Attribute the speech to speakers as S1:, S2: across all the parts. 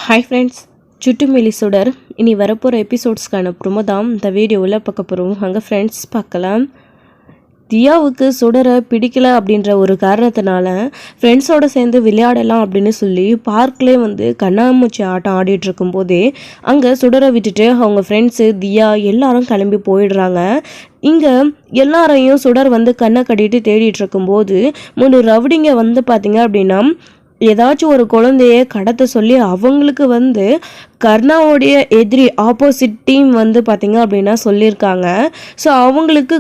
S1: Hi friends, சுட்டுமிலி சுடர் இனி வரப்போகிற எபிசோட்ஸ்க்கான ப்ரோமோ தான் இந்த வீடியோவில் பார்க்க போகிறோம். அங்கே ஃப்ரெண்ட்ஸ் பார்க்கலாம். தியாவுக்கு சுடரை பிடிக்கல அப்படின்ற ஒரு காரணத்தினால ஃப்ரெண்ட்ஸோடு சேர்ந்து விளையாடலாம் அப்படின்னு சொல்லி பார்க்லேயே கண்ணாமூச்சி ஆட்டம் ஆடிட்டு இருக்கும்போதே அங்கே சுடரை விட்டுட்டு அவங்க ஃப்ரெண்ட்ஸு தியா எல்லாரும் கிளம்பி போயிடுறாங்க. இங்கே எல்லாரையும் சுடர் கண்ணை கட்டிட்டு தேடிட்டு இருக்கும்போது 3 ரவுடிங்க பார்த்தீங்க அப்படின்னா ஏதாச்சும் ஒரு குழந்தைய கடத்த சொல்லி அவங்களுக்கு கர்ணாவுடைய எதிரி ஆப்போசிட் டீம் பார்த்தீங்க அப்படின்னா சொல்லியிருக்காங்க. ஸோ அவங்களுக்கு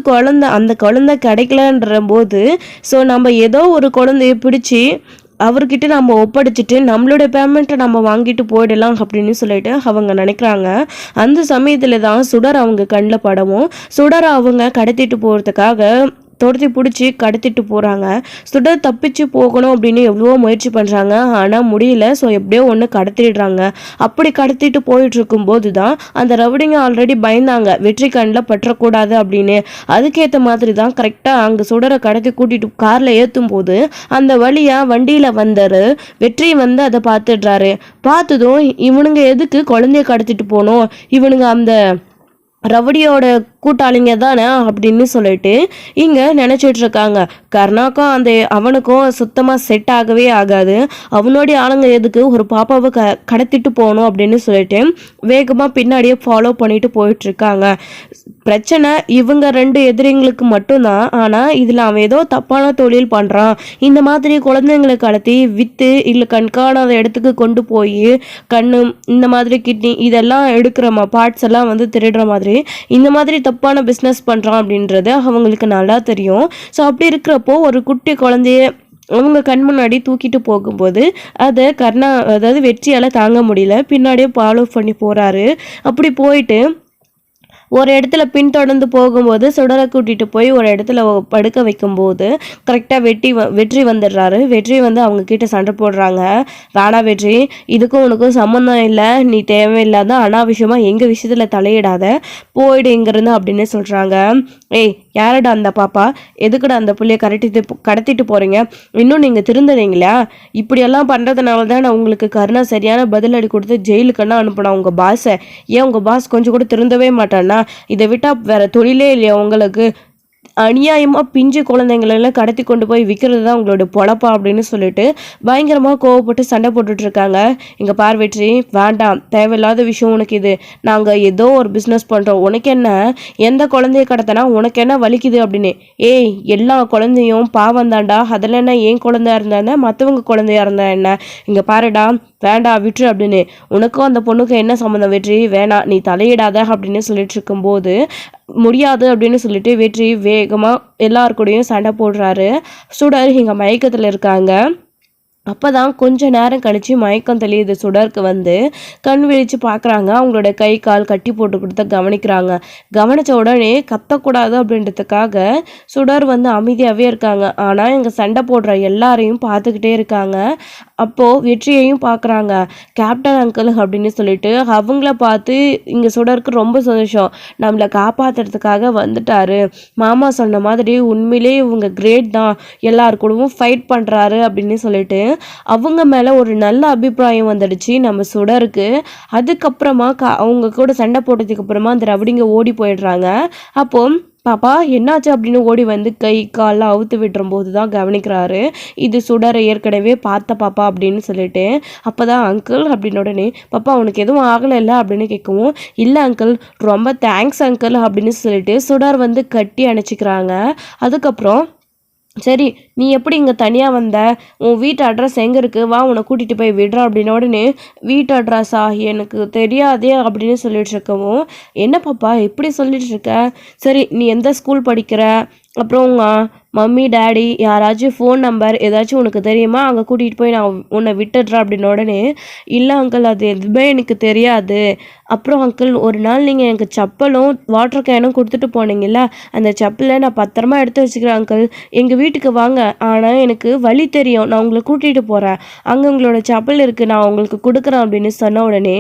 S1: அந்த குழந்தை கிடைக்கலன்ற போது ஸோ நம்ம ஏதோ ஒரு குழந்தைய பிடிச்சி அவர்கிட்ட நம்ம ஒப்படைச்சிட்டு நம்மளோட பேமெண்ட்டை நம்ம வாங்கிட்டு போயிடலாம் அப்படின்னு சொல்லிட்டு அவங்க நினைக்கிறாங்க. அந்த சமயத்தில் தான் சுடர் அவங்க கண்ணில் படவும் சுடரை அவங்க கடத்திட்டு போகிறதுக்காக துரத்தி பிடிச்சி கடத்திட்டு போகிறாங்க. சுடர் தப்பிச்சு போகணும் அப்படின்னு எவ்வளவோ முயற்சி பண்ணுறாங்க, ஆனால் முடியல. ஸோ எப்படியோ ஒன்று கடத்திடுறாங்க. அப்படி கடத்திட்டு போயிட்டு இருக்கும்போது தான் அந்த ரவுடிங்க ஆல்ரெடி பயந்தாங்க வெற்றி கண்ணில் பற்றக்கூடாது அப்படின்னு. அதுக்கேற்ற மாதிரி தான் கரெக்டாக அங்கே சுடரை கடத்தி கூட்டிட்டு காரில் ஏற்றும் போது அந்த வழியாக வண்டியில் வந்தார் வெற்றி அதை பார்த்துடுறாரு. பார்த்ததும் இவனுங்க எதுக்கு குழந்தைய கடத்திட்டு போகணும், இவனுங்க அந்த ரவுடியோட கூட்டாளிங்க தானே அப்படின்னு சொல்லிட்டு இங்கே நினச்சிட்டு இருக்காங்க. கர்ணாக்கும் அவனுக்கும் சுத்தமாக செட் ஆகவே ஆகாது. அவனுடைய ஆளுங்க எதுக்கு ஒரு பாப்பாவை கடத்திட்டு போகணும் அப்படின்னு சொல்லிட்டு வேகமாக பின்னாடியே ஃபாலோ பண்ணிட்டு போயிட்டு இருக்காங்க. பிரச்சனை இவங்க 2 எதிரிங்களுக்கு மட்டும்தான். ஆனால் இதில் அவன் ஏதோ தப்பான தொழில் பண்ணுறான். இந்த மாதிரி குழந்தைங்களை கடத்தி விற்று இல்லை கண்காணாத இடத்துக்கு கொண்டு போய் கண்ணு இந்த மாதிரி கிட்னி இதெல்லாம் எடுக்கிற பார்ட்ஸ் எல்லாம் திருடுற மாதிரி இந்த மாதிரி தப்பான பிஸ்னஸ் பண்ணுறான் அப்படின்றது அவங்களுக்கு நல்லா தெரியும். ஸோ அப்படி இருக்கிறப்போ ஒரு குட்டி குழந்தைய அவங்க கண் முன்னாடி தூக்கிட்டு போகும்போது அதை அதாவது வெற்றியால் தாங்க முடியல. பின்னாடியே ஃபாலோ பண்ணி போகிறாரு. அப்படி போயிட்டு ஒரு இடத்துல பின்தொடர்ந்து போகும்போது சுடரை கூட்டிகிட்டு போய் ஒரு இடத்துல படுக்க வைக்கும்போது கரெக்டாக வெற்றி வந்துடுறாரு. வெற்றி அவங்க கிட்ட சண்டை போடுறாங்க. ராணா வெற்றி, இதுக்கும் உனக்கும் சம்மந்தம் இல்லை, நீ தேவையில்லாத அனாவசியமாக எங்கள் விஷயத்தில் தலையிடாத, போயிடு இங்கேருந்து அப்படின்னு சொல்கிறாங்க. ஏய், யாரடா அந்த பாப்பா, எதுக்குடா அந்த பிள்ளைய கடத்திட்டு போகிறீங்க, இன்னும் நீங்கள் திருந்துறீங்களா, இப்படியெல்லாம் பண்ணுறதுனால தான் நான் உங்களுக்கு கருணா சரியான பதிலடி கொடுத்து ஜெயிலுக்குன்னா அனுப்பினா உங்கள் பாஸை. ஏன் உங்கள் பாஸ் கொஞ்சம் கூட திருந்தவே மாட்டான்னா, இதை விட்டால் வேற தொழிலே இல்லையா உங்களுக்கு, அநியாயமாக பிஞ்சு குழந்தைங்களெல்லாம் கடத்தி கொண்டு போய் விற்கிறது தான் உங்களோட பொழப்பா அப்படின்னு சொல்லிட்டு பயங்கரமாக கோவப்பட்டு சண்டை போட்டுட்டு இருக்காங்க. இங்கே பார் வெற்றி, வேண்டாம், தேவையில்லாத விஷயம் உனக்கு இது. நாங்கள் ஏதோ ஒரு பிஸ்னஸ் பண்ணுறோம், உனக்கு என்ன, எந்த குழந்தைய கடத்தினா உனக்கு என்ன வலிக்குது அப்படின்னு. ஏய், எல்லா குழந்தையும் பாவம் தாண்டா, அதில் என்ன என் குழந்தையா இருந்தா என்ன, மற்றவங்க குழந்தையா இருந்தா என்ன, இங்கே பாருடா, வேண்டாம் விட்டுரு அப்படின்னு. உனக்கும் அந்த பொண்ணுக்கும் என்ன சம்மந்தம் வெற்றி, வேணாம் நீ தலையிடாத அப்படின்னு சொல்லிட்டு இருக்கும்போது முடியாது அப்படின்னு சொல்லிட்டு வெற்றி வேகமாக எல்லாருக்கூடையும் சண்டை போடுறாரு. சுடர் இங்கே மயக்கத்தில் இருக்காங்க. அப்போ தான் கொஞ்ச நேரம் கழித்து மயக்கம் தெளியுது சுடருக்கு. கண் விழித்து பார்க்குறாங்க. அவங்களோட கை கால் கட்டி போட்டு கொடுத்த கவனிக்கிறாங்க. கவனித்த உடனே கத்தக்கூடாது அப்படின்றதுக்காக சுடர் அமைதியாகவே இருக்காங்க. ஆனால் இங்கே சண்டை போடுற எல்லாரையும் பார்த்துக்கிட்டே இருக்காங்க. அப்போது வெற்றியையும் பார்க்குறாங்க. கேப்டன் அங்கிள் அப்படின்னு சொல்லிட்டு அவங்கள பார்த்து இங்கே சுடருக்கு ரொம்ப சந்தோஷம். நம்மளை காப்பாற்றுறதுக்காக வந்துட்டாரு. மாமா சொன்ன மாதிரி உண்மையிலே இவங்க கிரேட் தான், எல்லாரு கூடவும் ஃபைட் பண்ணுறாரு அப்படின்னு சொல்லிட்டு அவங்க மேலே ஒரு நல்ல அபிப்பிராயம் வந்துடுச்சு நம்ம சுடருக்கு. அதுக்கப்புறமா அவங்க கூட சண்டை போட்டதுக்கு அப்புறமா அந்த ரவுடிங்க ஓடி போயிடுறாங்க. அப்போ பாப்பா என்னாச்சு அப்படின்னு ஓடி கை காலில் அவுத்து விட்டுரும் போது தான் கவனிக்கிறாரு இது சுடரை ஏற்கனவே பார்த்த பாப்பா அப்படின்னு சொல்லிட்டு. அப்போ தான் அங்கிள் அப்படின்னு உடனே, பாப்பா உனக்கு எதுவும் ஆகலை இல்லை அப்படின்னு கேட்கவும், இல்லை அங்கிள், ரொம்ப தேங்க்ஸ் அங்கிள் அப்படின்னு சொல்லிட்டு சுடர் கட்டி அணைச்சிக்கிறாங்க. அதுக்கப்புறம் சரி நீ எப்படி இங்கே தனியாக வந்த, உன் வீட்டு அட்ரஸ் எங்கே இருக்குது, வா உன்னை கூட்டிகிட்டு போய் விடுறா அப்படின்ன உடனே, வீட்டு அட்ரஸா, எனக்கு தெரியாதே அப்படின்னு சொல்லிட்டு இருக்கவும், என்ன பாப்பா எப்படி சொல்லிட்டு இருக்க, சரி நீ எந்த ஸ்கூல் படிக்கிற, அப்புறம் உங்கள் மம்மி டேடி யாராச்சும் ஃபோன் நம்பர் ஏதாச்சும் உனக்கு தெரியுமா, அங்கே கூட்டிகிட்டு போய் நான் உன்னை விட்டுடுறேன் அப்படின்ன உடனே, இல்லை அங்கிள் அது எதுவுமே எனக்கு தெரியாது. அப்புறம் அங்கிள், ஒரு நாள் நீங்கள் எனக்கு செப்பலும் வாட்டர் கேனும் கொடுத்துட்டு போனீங்கல்ல, அந்த செப்பலை நான் பத்திரமா எடுத்து வச்சுக்கிறேன் அங்கிள், எங்கள் வீட்டுக்கு வாங்க, ஆனால் எனக்கு வழி தெரியும், நான் உங்களை கூட்டிகிட்டு போகிறேன், அங்கே உங்களோட செப்பல் இருக்குது, நான் உங்களுக்கு கொடுக்குறேன் அப்படின்னு சொன்ன உடனே,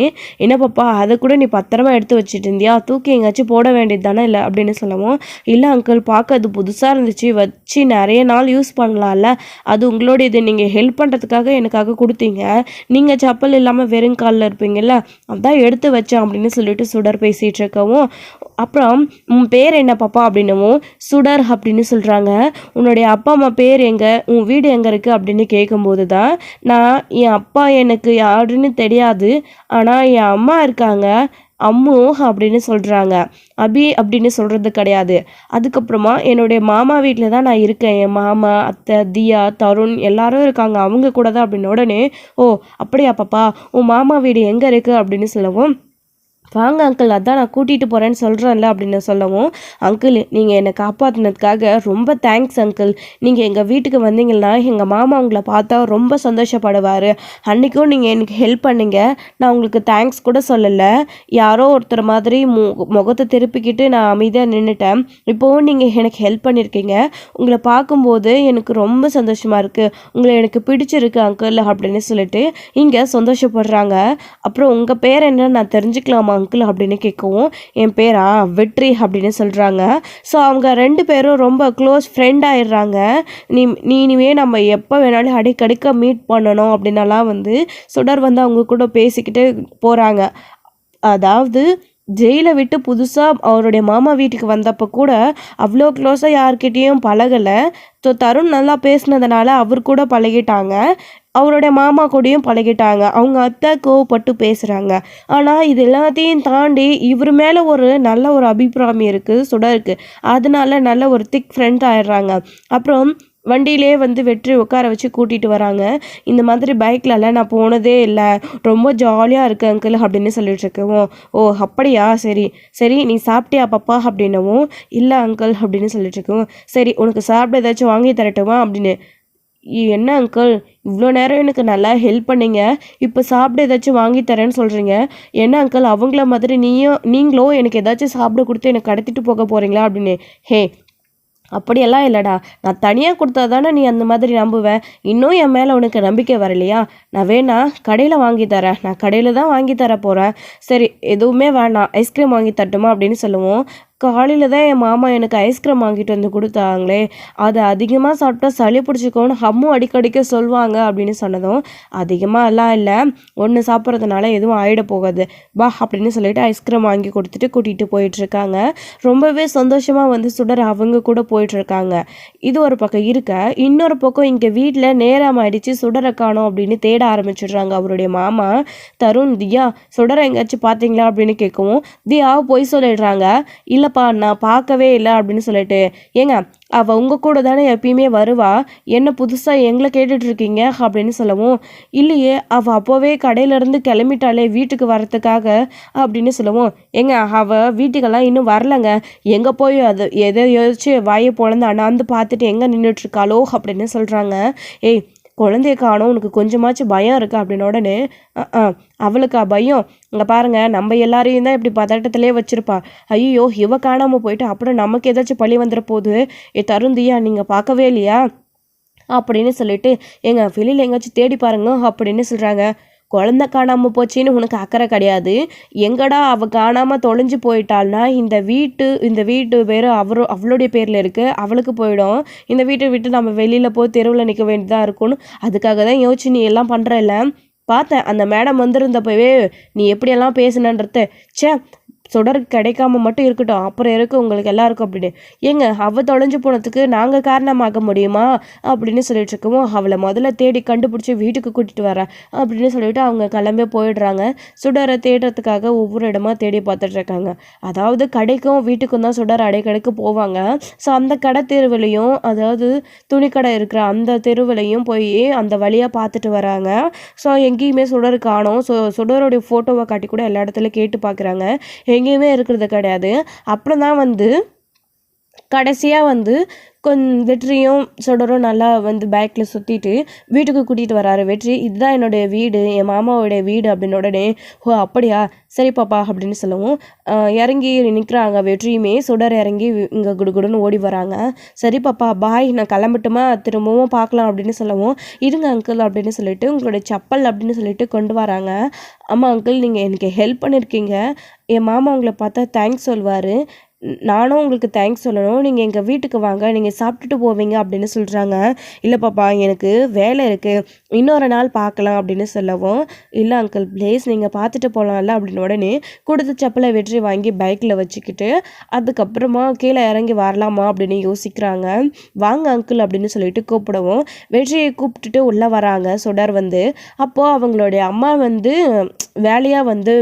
S1: என்ன பாப்பா அதை கூட நீ பத்திரமா எடுத்து வச்சுட்டு இருந்தியா, தூக்கி எங்கேயாச்சும் போட வேண்டியது தானே இல்லை அப்படின்னு சொல்லவும், இல்லை அங்கிள் பார்க்க அது புதுசாக இருந்துச்சு, வச்சு நிறைய நாள் யூஸ் பண்ணலாம்ல, அது உங்களுடையது, நீங்கள் ஹெல்ப் பண்ணுறதுக்காக எனக்காக கொடுத்தீங்க, நீங்கள் செப்பல் இல்லாமல் வெறும் காலில் இருப்பீங்கல்ல, அதான் எடுத்து வச்சேன் அப்படின்னு சொல்லிட்டு சுடர் பேசிகிட்டு இருக்கவும், அப்புறம் உன் பேர் என்ன பாப்பா அப்படின்னவும் சுடர் அப்படின்னு சொல்கிறாங்க. உன்னுடைய அப்பா அம்மா பேர் எங்கே, உன் வீடு எங்கே இருக்குது அப்படின்னு கேட்கும்போது தான், நான் என் அப்பா எனக்கு யாருன்னு தெரியாது, ஆனால் என் அம்மா இருக்காங்க, அம்மு அப்படின்னு சொல்கிறாங்க. அபி அப்படின்னு சொல்கிறது கிடையாது. அதுக்கப்புறமா என்னுடைய மாமா வீட்டில் தான் நான் இருக்கேன், என் மாமா, அத்தை, தியா, தருண் எல்லாரும் இருக்காங்க, அவங்க கூட தான் அப்படின்னு உடனே, ஓ அப்படியா பாப்பா, உன் மாமா வீடு எங்கே இருக்குது அப்படின்னு சொல்லவும், வாங்க அங்கிள், அதான் நான் கூட்டிகிட்டு போகிறேன்னு சொல்கிறேன்ல அப்படின்னு சொல்லவும், அங்கிள் நீங்கள் என்னை காப்பாற்றினதுக்காக ரொம்ப தேங்க்ஸ் அங்கிள், நீங்கள் எங்கள் வீட்டுக்கு வந்தீங்கன்னா எங்கள் மாமா உங்களை பார்த்தா ரொம்ப சந்தோஷப்படுவார், அன்றைக்கும் நீங்கள் எனக்கு ஹெல்ப் பண்ணீங்க, நான் உங்களுக்கு தேங்க்ஸ் கூட சொல்லலை, யாரோ ஒருத்தர் மாதிரி முகத்தை திருப்பிக்கிட்டு நான் அமைதியாக நின்றுட்டேன், இப்போவும் நீங்கள் எனக்கு ஹெல்ப் பண்ணியிருக்கீங்க, உங்களை பார்க்கும்போது எனக்கு ரொம்ப சந்தோஷமாக இருக்குது, உங்களை எனக்கு பிடிச்சிருக்கு அங்கிள் அப்படின்னு சொல்லிட்டு இங்கே சந்தோஷப்படுறாங்க. அப்புறம் உங்கள் பேர் என்ன நான் தெரிஞ்சுக்கலாமா அங்கிள் அப்படின்னு கேட்கவும், என் பேரா வெற்றி அப்படின்னு சொல்கிறாங்க. ஸோ அவங்க 2 பேரும் ரொம்ப க்ளோஸ் ஃப்ரெண்ட் ஆயிடுறாங்க. நீ இனிமே நம்ம எப்போ வேணாலும் அடிக்கடிக்க மீட் பண்ணணும் அப்படின்னலாம் வந்து சுடர் வந்து அவங்க கூட பேசிக்கிட்டு போகிறாங்க. அதாவது ஜெயிலை விட்டு புதுசாக அவருடைய மாமா வீட்டுக்கு வந்தப்போ கூட அவ்வளோ க்ளோஸாக யார்கிட்டேயும் பழகலை. தருண் நல்லா பேசினதுனால அவர் கூட பழகிட்டாங்க, அவருடைய மாமா கூடயும் பழகிட்டாங்க, அவங்க அத்தை கோவப்பட்டு பேசுகிறாங்க. ஆனால் இது எல்லாத்தையும் தாண்டி இவர் மேலே ஒரு நல்ல ஒரு அபிப்பிராயம் இருக்குது சுடருக்கு, அதனால நல்ல ஒரு திக் ஃப்ரெண்ட் ஆயிடுறாங்க. அப்புறம் வண்டியிலே வந்து வெற்றி உட்கார வச்சு கூட்டிகிட்டு வராங்க. இந்த மாதிரி பைக்லலாம் நான் போனதே இல்லை, ரொம்ப ஜாலியாக இருக்கு அங்கிள் அப்படின்னு சொல்லிட்டு இருக்கவும், ஓ அப்படியா, சரி சரி நீ சாப்பிட்டியா பாப்பா அப்படின்னவும், இல்லை அங்கிள் அப்படின்னு சொல்லிட்டு இருக்கவும், சரி உனக்கு சாப்பிட ஏதாச்சும் வாங்கி தரட்டுமா அப்படின்னு, என்ன அங்கிள் இவ்வளோ நேரம் எனக்கு நல்லா ஹெல்ப் பண்ணீங்க, இப்போ சாப்பிட ஏதாச்சும் வாங்கி தரேன்னு சொல்கிறீங்க, என்ன அங்கிள் அவங்கள மாதிரி நீங்களும் எனக்கு ஏதாச்சும் சாப்பிட கொடுத்து எனக்கு கடத்திட்டு போக போகிறீங்களா அப்படின்னு, ஹே அப்படியெல்லாம் இல்லைடா, நான் தனியாக கொடுத்தா தானே நீ அந்த மாதிரி நம்புவேன், இன்னும் என் மேலே உனக்கு நம்பிக்கை வரலையா, நான் வேணா கடையில் வாங்கி தரேன், நான் கடையில் தான் வாங்கி தர போகிறேன், சரி எதுவுமே வேணாம் ஐஸ்கிரீம் வாங்கி தட்டுமா அப்படின்னு சொல்லுவோம். காலையில் தான் என் மாமா எனக்கு ஐஸ்கிரீம் வாங்கிட்டு வந்து கொடுத்தாங்களே, அதை அதிகமாக சாப்பிட்டா சளி பிடிச்சிக்கோன்னு அம்மும் அடிக்கடிக்க சொல்லுவாங்க அப்படின்னு சொன்னதும், அதிகமாக எல்லாம் இல்லை, ஒன்று சாப்பிட்றதுனால எதுவும் ஆகிட போகாது வா அப்படின்னு சொல்லிட்டு ஐஸ்கிரீம் வாங்கி கொடுத்துட்டு கூட்டிகிட்டு போயிட்டுருக்காங்க. ரொம்பவே சந்தோஷமாக வந்து சுடர் அவங்க கூட போயிட்டுருக்காங்க. இது ஒரு பக்கம் இருக்க, இன்னொரு பக்கம் இங்கே வீட்டில் நேரம் ஆயிடுச்சு, சுடரை காணோம் அப்படின்னு தேட ஆரம்பிச்சிடுறாங்க அவருடைய மாமா. தருண், தியா சுடரை எங்கேயாச்சும் பார்த்தீங்களா அப்படின்னு கேட்கவும், தியா போய் சொல்லிடுறாங்க, இல்லைப்பா நான் பார்க்கவே இல்லை அப்படின்னு சொல்லிட்டு, ஏங்க அவள் உங்கள் கூட தானே எப்பயுமே வருவா, என்ன புதுசாக எங்களை கேட்டுட்ருக்கீங்க அப்படின்னு சொல்லவும், இல்லையே அவள் அப்போவே கடையிலேருந்து கிளம்பிட்டாலே வீட்டுக்கு வரத்துக்காக அப்படின்னு சொல்லவும், ஏங்க அவள் வீட்டுக்கெல்லாம் இன்னும் வரலங்க, எங்கே போய் அது எதை யோசிச்சு வாயை பொழந்து அண்ணாந்து பார்த்துட்டு எங்கே நின்றுட்டுருக்காளோ அப்படின்னு சொல்கிறாங்க. ஏய் குழந்தைய காணோம், உனக்கு கொஞ்சமாச்சும் பயம் இருக்கா அப்படின்னு உடனே, அவளுக்கா பயம், இங்கே பாருங்க நம்ம எல்லாரையும் தான் இப்படி பதட்டத்திலே வச்சுருப்பா, ஐயோ இவ காணாமல் போயிட்டு அப்புறம் நமக்கு ஏதாச்சும் பழி வந்துட போகுது, தருந்தியா நீங்கள் பார்க்கவே இல்லையா அப்படின்னு சொல்லிட்டு, ஏங்க வெளியில் எங்கேயாச்சும் தேடி பாருங்க அப்படின்னு சொல்கிறாங்க. குழந்தை காணாமல் போச்சின்னு உனக்கு அக்கறை கிடையாது, எங்கடா அவள் காணாமல் தொலைஞ்சு போயிட்டாள்னா இந்த வீட்டு பேர் அவளுடைய பேரில் இருக்குது, அவளுக்கு போயிடும், இந்த வீட்டை விட்டு நம்ம வெளியில் போய் தெருவில் நிற்க வேண்டியதாக இருக்கும்னு அதுக்காக தான் யோசிச்சு நீ எல்லாம் பண்ணுறல்ல, பார்த்தேன் அந்த மேடம் வந்திருந்தப்பவே நீ எப்படியெல்லாம் பேசுனன்றது, சே சுடருக்கு கிடைக்காம மட்டும் இருக்கட்டும், அப்புறம் இருக்கு உங்களுக்கு எல்லாருக்கும் அப்படின்னு, ஏங்க அவள் தொலைஞ்சு போனதுக்கு நாங்கள் காரணமாக முடியுமா அப்படின்னு சொல்லிட்டு இருக்கவும், அவளை முதல்ல தேடி கண்டுபிடிச்சி வீட்டுக்கு கூட்டிகிட்டு வரேன் அப்படின்னு சொல்லிட்டு அவங்க கிளம்பி போயிடுறாங்க. சுடரை தேடுறதுக்காக ஒவ்வொரு இடமா தேடி பார்த்துட்ருக்காங்க. அதாவது கடைக்கும் வீட்டுக்கும் தான் சுடர் அடைக்கடைக்கு போவாங்க. ஸோ அந்த கடை தெருவிலையும், அதாவது துணிக்கடை இருக்கிற அந்த தெருவிலையும் போய் அந்த வழியாக பார்த்துட்டு வராங்க. ஸோ எங்கேயுமே சுடர் காணோம். ஸோ சுடருடைய ஃபோட்டோவை காட்டி கூட எல்லா இடத்துலையும் கேட்டு பார்க்குறாங்க, எங்கேயுமே இருக்கிறது கிடையாது. அப்புறம் தான் வந்து கடைசியாக வந்து வெற்றியும் சுடரும் நல்லா வந்து பேக்கில் சுற்றிட்டு வீட்டுக்கு கூட்டிகிட்டு வராரு வெற்றி. இதுதான் என்னுடைய வீடு, என் மாமாவோடைய வீடு அப்படின்னு உடனே, ஓ அப்படியா சரி பாப்பா அப்படின்னு சொல்லவும், இறங்கி நிற்கிறாங்க வெற்றியுமே. சுடர் இறங்கி இங்கே குடுகுடுன்னு ஓடி வராங்க. சரி பாப்பா பாய், நான் கிளம்பட்டுமா, திரும்பவும் பார்க்கலாம் அப்படின்னு சொல்லவும், இருங்க அங்கிள் அப்படின்னு சொல்லிட்டு உங்களுடைய செப்பல் அப்படின்னு சொல்லிட்டு கொண்டு வராங்க. ஆமாம் அங்கிள், நீங்கள் எனக்கு ஹெல்ப் பண்ணியிருக்கீங்க, என் மாமா உங்களை பார்த்தா தேங்க்ஸ் சொல்வார், நானும் உங்களுக்கு தேங்க்ஸ் சொல்லணும், நீங்கள் எங்கள் வீட்டுக்கு வாங்க, நீங்கள் சாப்பிட்டுட்டு போவீங்க அப்படின்னு சொல்கிறாங்க. இல்லை பாப்பா எனக்கு வேலை இருக்குது, இன்னொரு நாள் பார்க்கலாம் அப்படின்னு சொல்லவும், இல்லை அங்கிள் ப்ளீஸ் நீங்கள் பார்த்துட்டு போகலாம்ல அப்படின்னு உடனே கொடுத்த செப்பலை வெற்றி வாங்கி பைக்கில் வச்சுக்கிட்டு அதுக்கப்புறமா கீழே இறங்கி வரலாமா அப்படின்னு யோசிக்கிறாங்க. வாங்க அங்கிள் அப்படின்னு சொல்லிட்டு கூப்பிடவும் வெற்றியை கூப்பிட்டுட்டு உள்ளே வராங்க சுடர் வந்து. அப்போது அவங்களுடைய அம்மா வந்து வேலையாக வந்து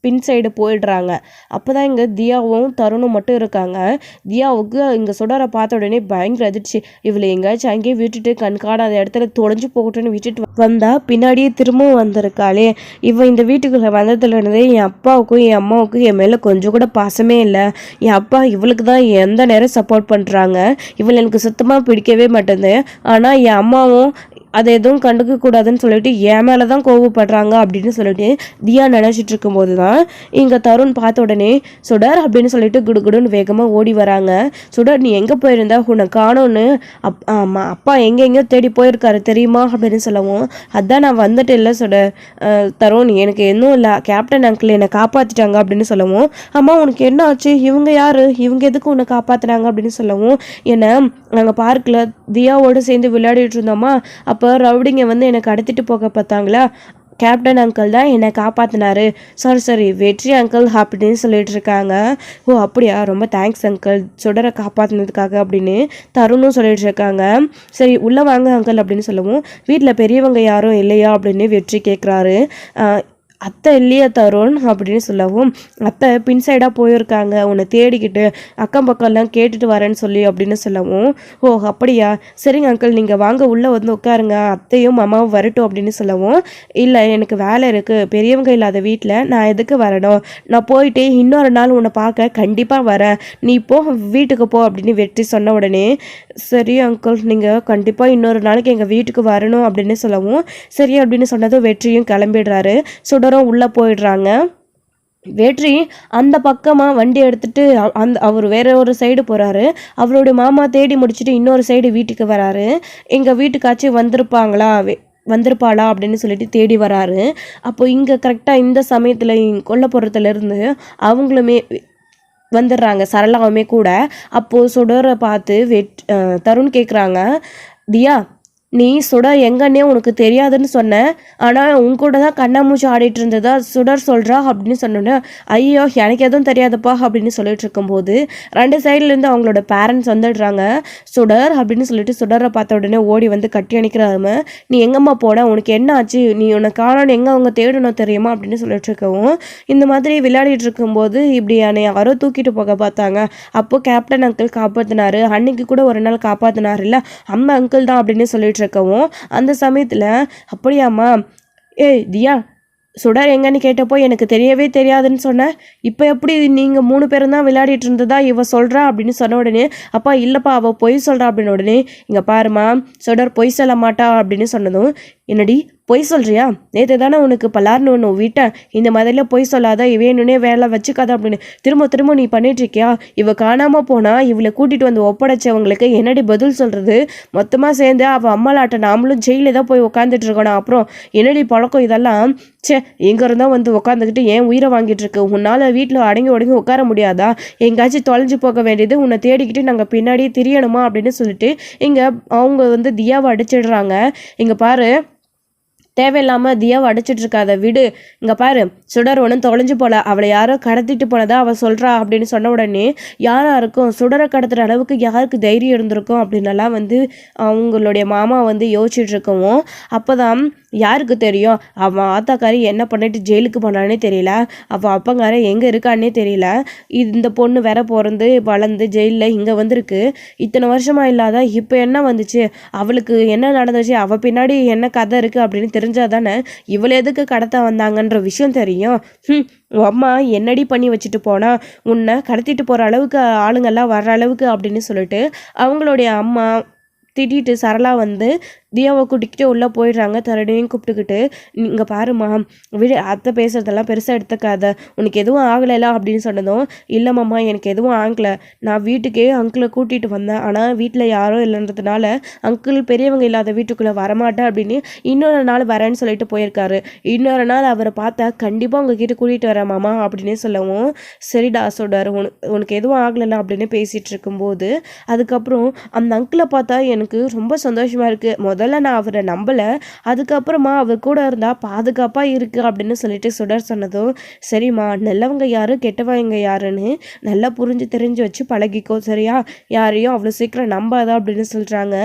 S1: பின் சைடு போயிடுறாங்க. அப்போ தான் இங்கே தியாவும் தருணும் மட்டும் இருக்காங்க. தியாவுக்கு இங்கே சுடரை பார்த்த உடனே பயங்கர அதிர்ச்சி. இவளை எங்கேயாச்சும் அங்கேயே விட்டுட்டு கண்காணாத இடத்துல தொலைஞ்சு போகட்டுன்னு விட்டுட்டு வந்தா பின்னாடியே திரும்பவும் வந்திருக்காளே. இவன் இந்த வீட்டுக்குள்ளே வந்ததுலேருந்தே என் அப்பாவுக்கும் என் அம்மாவுக்கும் என் மேலே கொஞ்சம் கூட பாசமே இல்லை. என் அப்பா இவளுக்கு தான் எந்த நேரம் சப்போர்ட் பண்ணுறாங்க. இவள் எனக்கு சுத்தமாக பிடிக்கவே மாட்டேங்குது. ஆனால் என் அம்மாவும் அதை எதுவும் கண்டுக்க கூடாதுன்னு சொல்லிட்டு என் மேலே தான் கோவப்படுறாங்க அப்படின்னு சொல்லிட்டு தியா நினச்சிட்டு இருக்கும்போது தான் இங்கே தருண் பார்த்த உடனே சுடர் அப்படின்னு சொல்லிட்டு குடுகுடுன்னு வேகமாக ஓடி வராங்க. சுடர் நீ எங்கே போயிருந்தா, உன்னை காணோன்னு அப்பா எங்கெங்கேயோ தேடி போயிருக்காரு தெரியுமா அப்படின்னு சொல்லவும், அதான் நான் வந்துட்டு இல்லை சுடர். தருண் எனக்கு இன்னும் இல்லை, கேப்டன் அங்கிள் என்னை காப்பாற்றிட்டாங்க அப்படின்னு சொல்லவும், அம்மா உனக்கு என்ன ஆச்சு, இவங்க யார், இவங்க எதுக்கு உன்னை காப்பாற்றினாங்க அப்படின்னு சொல்லவும், என்னை நாங்கள் பார்க்கில் தியாவோடு சேர்ந்து விளையாடிட்டு இருந்தோமா, அப்போ ரவுடிங்க வந்து என்னை கடத்திட்டு போக பார்த்தாங்களா, கேப்டன் அங்கிள் தான் என்னை காப்பாற்றினாரு. சாரி வெற்றி அங்கிள் அப்படின்னு சொல்லிட்டு இருக்காங்க. ஓ அப்படியா, ரொம்ப தேங்க்ஸ் அங்கிள் சுடரை காப்பாற்றினதுக்காக அப்படின்னு தருணும் சொல்லிட்டு இருக்காங்க. சரி உள்ளே வாங்க அங்கிள் அப்படின்னு சொல்லவும், வீட்டில் பெரியவங்க யாரும் இல்லையா அப்படின்னு வெற்றி கேட்குறாரு. அத்தை இல்லையா தருண் அப்படின்னு சொல்லவும், அத்தை பின் சைடாக போயிருக்காங்க உன்னை தேடிக்கிட்டு, அக்கம் பக்கம்லாம் கேட்டுட்டு வரேன்னு சொல்லி அப்படின்னு சொல்லவும், ஓ அப்படியா, சரிங்க அங்கிள் நீங்கள் வாங்க உள்ளே வந்து உட்காருங்க, அத்தையும் அம்மாவும் வரட்டும் அப்படின்னு சொல்லவும், இல்லை எனக்கு வேலை இருக்குது, பெரியவங்க இல்லாத வீட்டில் நான் எதுக்கு வரணும், நான் போயிட்டு இன்னொரு நாள் உன்னை பார்க்க கண்டிப்பாக வரேன், நீ போ வீட்டுக்கு போ அப்படின்னு வெற்றி சொன்ன உடனே, சரி அங்கிள் நீங்கள் கண்டிப்பாக இன்னொரு நாளைக்கு எங்கள் வீட்டுக்கு வரணும் அப்படின்னு சொல்லவும், சரி அப்படின்னு சொன்னதும் வெற்றியும் கிளம்பிடுறாரு. சுடரும் உள்ளே போயிடுறாங்க. வெற்றி அந்த பக்கமாக வண்டி எடுத்துட்டு அவர் வேற ஒரு சைடு போகிறாரு. அவருடைய மாமா தேடி முடிச்சுட்டு இன்னொரு சைடு வீட்டுக்கு வராரு. எங்கள் வீட்டுக்காச்சும் வந்திருப்பாளா அப்படின்னு சொல்லிட்டு தேடி வராரு. அப்போ இங்கே கரெக்டாக இந்த சமயத்தில் கொல்லப்புறத்துலேருந்து அவங்களுமே வந்துடுறாங்க, சரளாவுமே கூட. அப்போது சுடரை பார்த்து தருண் கேட்குறாங்க, தியா நீ சுடர் எங்கன்னே உனக்கு தெரியாதுன்னு சொன்னேன், ஆனால் உன் கூட தான் கண்ணாமூச்சி ஆடிட்டு இருந்ததா சுடர் சொல்கிறா அப்படின்னு சொன்னோன்னே, ஐயோ எனக்கு எதுவும் தெரியாதுப்பா அப்படின்னு சொல்லிட்டு இருக்கும்போது ரெண்டு சைட்லேருந்து அவங்களோட பேரண்ட்ஸ் வந்துடுறாங்க. சுடர் அப்படின்னு சொல்லிட்டு சுடரை பார்த்த உடனே ஓடி வந்து கட்டி அணைக்கிறாருமே, நீ எங்கம்மா போன, உனக்கு என்ன ஆச்சு, நீ உன்னை காணணும், எங்கே அவங்க தேடணும் தெரியுமா அப்படின்னு சொல்லிட்டு இருக்கவும், இந்த மாதிரி விளையாடிட்டு இருக்கும்போது இப்படி என்னை யாரோ தூக்கிட்டு போக பார்த்தாங்க, அப்போது கேப்டன் அங்கிள் காப்பாற்றினாரு, அன்னைக்கு கூட ஒரு நாள் காப்பாற்றினாரு இல்லை அந்த அங்கிள் தான் அப்படின்னு சொல்லிட்டு இருக்கவும், அந்த சமயத்தில் அப்படியாம்மா, ஏய் தியா சுடர் எங்கன்னு கேட்டப்போ எனக்கு தெரியவே தெரியாதுன்னு சொன்னேன், இப்போ எப்படி நீங்கள் 3 பேரும் தான் விளையாடிட்டு இருந்ததா இவ சொல்கிறா அப்படின்னு சொன்ன உடனே, அப்பா இல்லைப்பா அவள் பொய் சொல்கிறா அப்படின்னு உடனே, இங்கே பாருமா சுடர் பொய் சொல்ல மாட்டா அப்படின்னு சொன்னதும், என்னடி பொய் சொல்கிறியா, நேற்று தானே உனக்கு பலார்னு ஒன்று விட்டேன், இந்த மாதிரிலாம் பொய் சொல்லாத, வேணுன்னே வேலை வச்சுக்காத அப்படின்னு திரும்ப நீ பண்ணிட்டுருக்கியா, இவள் காணாமல் போனால் இவளை கூட்டிகிட்டு வந்து ஒப்படைச்சவங்களுக்கு என்னடி பதில் சொல்கிறது, மொத்தமாக சேர்ந்து அவள் அம்மாளாட்ட நாமளும் ஜெயிலில் தான் போய் உட்காந்துட்டு இருக்கணும், அப்புறம் என்னடி பழக்கம் இதெல்லாம், எங்கே இருந்தால் வந்து உட்காந்துக்கிட்டு ஏன் உயிரை வாங்கிட்டு இருக்கு, உன்னால் வீட்டில் அடங்கி உட்கார முடியாதா, எங்கேயாச்சும் தொலைஞ்சு போக வேண்டியது, உன்னை தேடிக்கிட்டு நாங்கள் பின்னாடியே திரியணுமா அப்படின்னு சொல்லிட்டு இங்கே அவங்க வந்து தியாவை அடிச்சிடுறாங்க. இங்கே பாரு தேவையில்லாமல் தியாவை அடிச்சிட்டு இருக்காத விடு, இங்கே பாரு சுடர் ஒன்றும் தொலைஞ்சு போல, அவளை யாரோ கடத்திட்டு போனதா அவள் சொல்கிறா அப்படின்னு சொன்ன உடனே, யாராக இருக்கும் சுடரை கடத்துகிற அளவுக்கு யாருக்கு தைரியம் இருந்திருக்கும் அப்படின்னலாம் வந்து அவங்களுடைய மாமா வந்து யோசிச்சுட்டு இருக்கவும், அப்போ தான் யாருக்கு தெரியும் அவன் ஆத்தாக்காரி என்ன பண்ணிட்டு ஜெயிலுக்கு போனானே தெரியல, அவள் அப்பங்கார எங்கே இருக்கான்னே தெரியல, இந்த பொண்ணு வேற பிறந்து வளர்ந்து ஜெயிலில் இங்கே வந்திருக்கு, இத்தனை வருஷமாக இல்லாத இப்போ என்ன வந்துச்சு, அவளுக்கு என்ன நடந்துச்சு, அவள் பின்னாடி என்ன கதை இருக்குது அப்படின்னு தெரிஞ்சால் தானே இவளை எதுக்கு கடத்த வந்தாங்கன்ற விஷயம் தெரியும். அம்மா என்னடி பண்ணி வச்சுட்டு போனா, உன்னை கடத்திட்டு போகிற அளவுக்கு ஆளுங்கள்லாம் வர்ற அளவுக்கு அப்படின்னு சொல்லிட்டு அவங்களுடைய அம்மா திட்டிட்டு சரளா வந்து தியாவை கூட்டிக்கிட்டு உள்ளே போயிடுறாங்க. தரணியும் கூப்பிட்டுக்கிட்டு, இங்கே பாருமா விடு, அத்தை பேசுகிறதெல்லாம் பெருசாக எடுத்துக்காத, உனக்கு எதுவும் ஆகலைல அப்படின்னு சொன்னதும், இல்லைம்மாம்மா எனக்கு எதுவும் ஆகலை, நான் வீட்டுக்கே அங்கிளை கூட்டிகிட்டு வந்தேன், ஆனால் வீட்டில் யாரும் இல்லைன்றதுனால அங்கிள் பெரியவங்க இல்லாத வீட்டுக்குள்ளே வரமாட்டேன் அப்படின்னு இன்னொரு நாள் வரேன்னு சொல்லிட்டு போயிருக்காரு. இன்னொரு நாள் அவரை பார்த்தா கண்டிப்பாக உங்ககிட்ட கூட்டிகிட்டு வரேன் மாமா அப்படின்னு சொல்லவும், சரிடா சொல்கிறாரு, உனக்கு எதுவும் ஆகலைல அப்படின்னு பேசிகிட்டு இருக்கும்போது, அதுக்கப்புறம் அந்த அங்கிளை பார்த்தா எனக்கு ரொம்ப சந்தோஷமாக இருக்குது. முதல்ல நான் அவரை நம்பலை, அதுக்கப்புறமா அவர் கூட இருந்தால் பாதுகாப்பாக இருக்குது அப்படின்னு சொல்லிட்டு சுடர் சொன்னதும், சரிம்மா நல்லவங்க யாரு கெட்டவங்க யாருன்னு நல்லா புரிஞ்சு தெரிஞ்சு வச்சு பழகிக்கோ சரியா, யாரையும் அவ்வளோ சீக்கிரம் நம்பாதா அப்படின்னு சொல்கிறாங்க.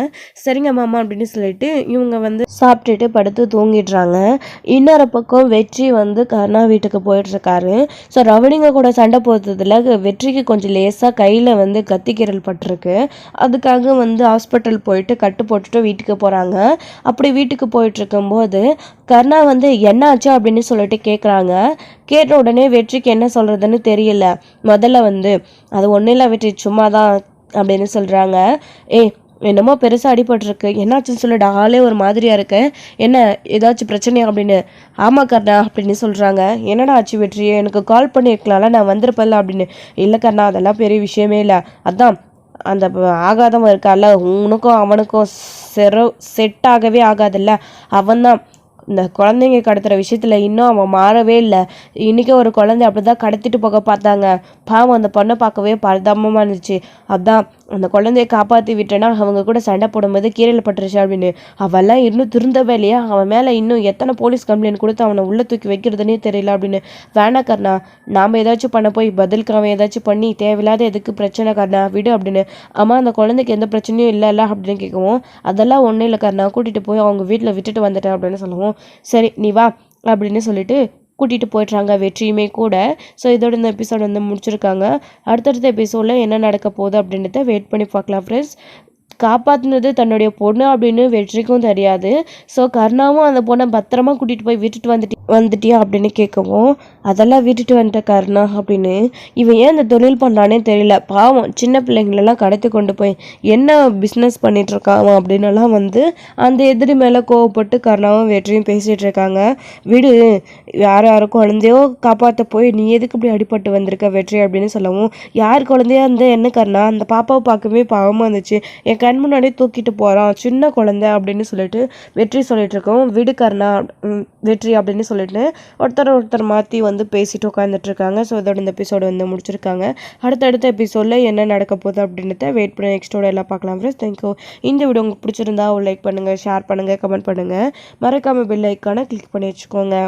S1: சரிங்க மாமா அப்படின்னு சொல்லிட்டு இவங்க வந்து சாப்பிட்டுட்டு படுத்து தூங்கிடுறாங்க. இன்னொரு பக்கம் வெற்றி வந்து கருணா வீட்டுக்கு போயிட்டுருக்காரு. ஸோ ரவணிங்க கூட சண்டை போடுறதுல வெற்றிக்கு கொஞ்சம் லேசாக கையில் வந்து கத்திக்கீரல் பட்டிருக்கு. அதுக்காக வந்து ஹாஸ்பிட்டல் போயிட்டு கட்டு போட்டுட்டு வீட்டுக்கு போகிறாங்க. அப்படி வீட்டுக்கு போயிட்டு இருக்கும்போது கருணா வந்து என்ன ஆச்சு அப்படின்னு சொல்லிட்டு கேட்குறாங்க. கேட்ட உடனே வெற்றிக்கு என்ன சொல்கிறதுன்னு தெரியல. முதல்ல வந்து அது ஒன்றும் இல்லை வெற்றி சும்மா தான் அப்படின்னு சொல்கிறாங்க. என்னமோ பெருசாக அடிபட்டிருக்கு, என்னாச்சுன்னு சொல்லிட்டு ஆளே ஒரு மாதிரியாக இருக்கு, என்ன ஏதாச்சும் பிரச்சனையா அப்படின்னு. ஆமாம் கர்ணா அப்படின்னு சொல்கிறாங்க. என்னடா ஆச்சு வெற்றி, எனக்கு கால் பண்ணியிருக்கலாம்ல, நான் வந்திருப்பேன்ல அப்படின்னு. இல்லை கர்ணா அதெல்லாம் பெரிய விஷயமே இல்லை, அதான் அந்த ஆகாதவன் இருக்கால உனக்கும் அவனுக்கும் செட் ஆகவே ஆகாதுல்ல, அவன்தான் இந்த குழந்தைங்க கடத்துகிற விஷயத்தில் இன்னும் அவன் மாறவே இல்லை. இன்றைக்கி ஒரு குழந்தை அப்படி தான் கடத்திட்டு போக பார்த்தாங்க, பாவம் அந்த பொண்ணை பார்க்கவே பரிதாபமாக இருந்துச்சு, அதான் அந்த குழந்தைய காப்பாற்றி விட்டேன்னா அவங்க கூட சண்டை போடும்போது கீரையில் பட்டுருச்சு அப்படின்னு. அவெல்லாம் இன்னும் திருந்தவே இல்லையா, அவன் மேலே இன்னும் எத்தனை போலீஸ் கம்ப்ளைண்ட் கொடுத்து அவனை உள்ளே தூக்கி வைக்கிறதுனே தெரியல அப்படின்னு. வேணா கர்ணா, நாம் ஏதாச்சும் பண்ண போய் பதிலுக்கு அவன் ஏதாச்சும் பண்ணி தேவையில்லாத எதுக்கு பிரச்சனை கர்ணா விடு அப்படின்னு. ஆமாம் அந்த குழந்தைக்கு எந்த பிரச்சனையும் இல்லைல்ல அப்படின்னு கேட்கவும், அதெல்லாம் ஒன்றும் இல்லை கர்ணா, கூட்டிகிட்டு போய் அவங்க வீட்டில் விட்டுட்டு வந்துட்டேன் அப்படின்னு சொல்லுவோம். சரி நீ வா அப்படின்னு சொல்லிட்டு கூட்டிகிட்டு போய்ட்றாங்க வெற்றியுமே கூட. ஸோ இதோட இந்த எபிசோட் வந்து முடிச்சிருக்காங்க. அடுத்தடுத்த எபிசோடில் என்ன நடக்க போகுது அப்படின்றத வெயிட் பண்ணி பார்க்கலாம் ஃப்ரெண்ட்ஸ். காப்பாற்றினது தன்னுடைய பொண்ணு அப்படின்னு வெற்றிக்கும் தெரியாது. ஸோ கருணாவும் அந்த பொண்ணை பத்திரமா கூட்டிகிட்டு போய் விட்டுட்டு வந்துட்டியா அப்படின்னு கேட்கவும், அதெல்லாம் விட்டுட்டு வந்துட்ட கருணா அப்படின்னு. இவன் ஏன் இந்த தொழில் பண்ணானே தெரியல, பாவம் சின்ன பிள்ளைங்களெல்லாம் கடத்தி கொண்டு போய் என்ன பிஸ்னஸ் பண்ணிகிட்ருக்கான் அப்படின்னலாம் வந்து அந்த எதிரி மேலே கோவப்பட்டு கருணாவும் வெற்றியும் பேசிகிட்டு இருக்காங்க. விடு, யாரும் குழந்தையோ காப்பாற்ற போய் நீ எதுக்கு இப்படி அடிபட்டு வந்திருக்க வெற்றி அப்படின்னு சொல்லவும், யார் குழந்தையா இருந்தால் என்ன கருணா, அந்த பாப்பாவை பார்க்கவே பாவமாக இருந்துச்சு, என் கண் முன்னாடி தூக்கிட்டு போகிறான் சின்ன குழந்தை அப்படின்னு சொல்லிட்டு வெற்றி சொல்லிட்டு இருக்கோம். விடு கருணா வெற்றி அப்படின்னு சொல்லிட்டு ஒருத்தர் மாற்றி வந்து பேசிட்டு உட்காந்துட்டு இருக்காங்க. ஸோ இதோட இந்த எபிசோடு வந்து முடிச்சிருக்காங்க. அடுத்தடுத்த எபிசோடில் என்ன நடக்க போகுது அப்படின்றத வெயிட் பண்ணி நெக்ஸ்டோட எல்லாம் பார்க்கலாம் ஃப்ரெண்ட்ஸ். தேங்க்யூ. இந்த வீடியோ உங்களுக்கு பிடிச்சிருந்தா லைக் பண்ணுங்கள், ஷேர் பண்ணுங்கள், கமெண்ட் பண்ணுங்கள், மறக்காமல் பெல் ஐக்கானை கிளிக் பண்ணி வச்சுக்கோங்க.